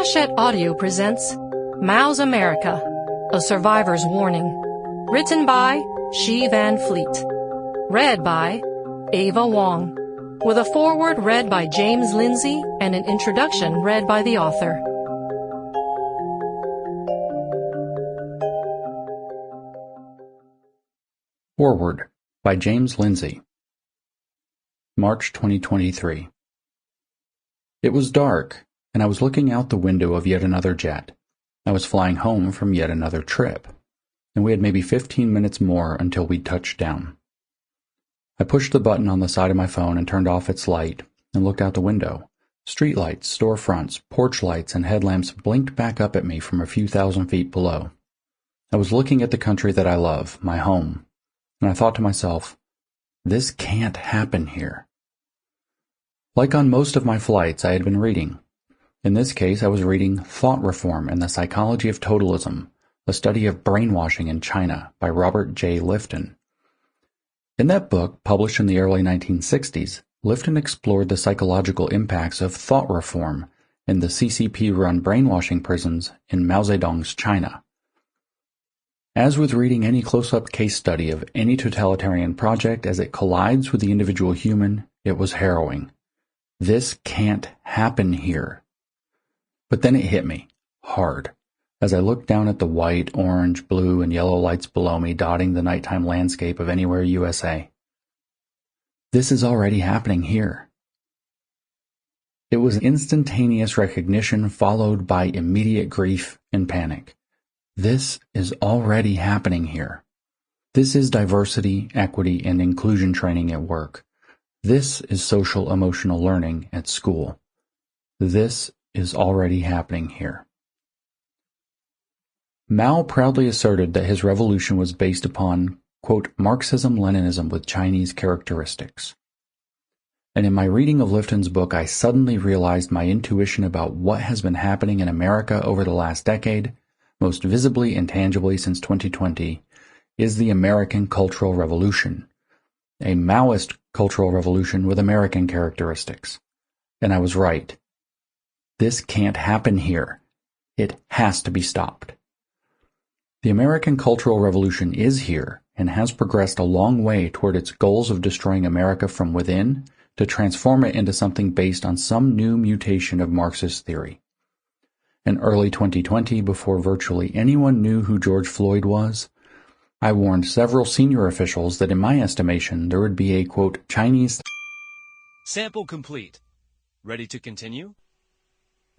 Hachette Audio presents Mao's America, A Survivor's Warning. Written by Shi Van Fleet. Read by Ava Wong. With a foreword read by James Lindsay and an introduction read by the author. Foreword by James Lindsay. March 2023. It was dark, and I was looking out the window of yet another jet. I was flying home from yet another trip, and we had maybe 15 minutes more until we'd touched down. I pushed the button on the side of my phone and turned off its light and looked out the window. Streetlights, storefronts, porch lights, and headlamps blinked back up at me from a few thousand feet below. I was looking at the country that I love, my home, and I thought to myself, this can't happen here. Like on most of my flights, I had been reading. In this case, I was reading Thought Reform and the Psychology of Totalism, a study of brainwashing in China by Robert J. Lifton. In that book, published in the early 1960s, Lifton explored the psychological impacts of thought reform in the CCP-run brainwashing prisons in Mao Zedong's China. As with reading any close-up case study of any totalitarian project as it collides with the individual human, it was harrowing. This can't happen here. But then it hit me, hard, as I looked down at the white, orange, blue, and yellow lights below me dotting the nighttime landscape of Anywhere, USA. This is already happening here. It was instantaneous recognition followed by immediate grief and panic. This is already happening here. This is diversity, equity, and inclusion training at work. This is social emotional learning at school. This is already happening here. Mao proudly asserted that his revolution was based upon, quote, Marxism-Leninism with Chinese characteristics. And in my reading of Lifton's book, I suddenly realized my intuition about what has been happening in America over the last decade, most visibly and tangibly since 2020, is the American Cultural Revolution, a Maoist cultural revolution with American characteristics. And I was right. This can't happen here. It has to be stopped. The American Cultural Revolution is here and has progressed a long way toward its goals of destroying America from within to transform it into something based on some new mutation of Marxist theory. In early 2020, before virtually anyone knew who George Floyd was, I warned several senior officials that in my estimation there would be a, quote, Chinese... Sample complete. Ready to continue?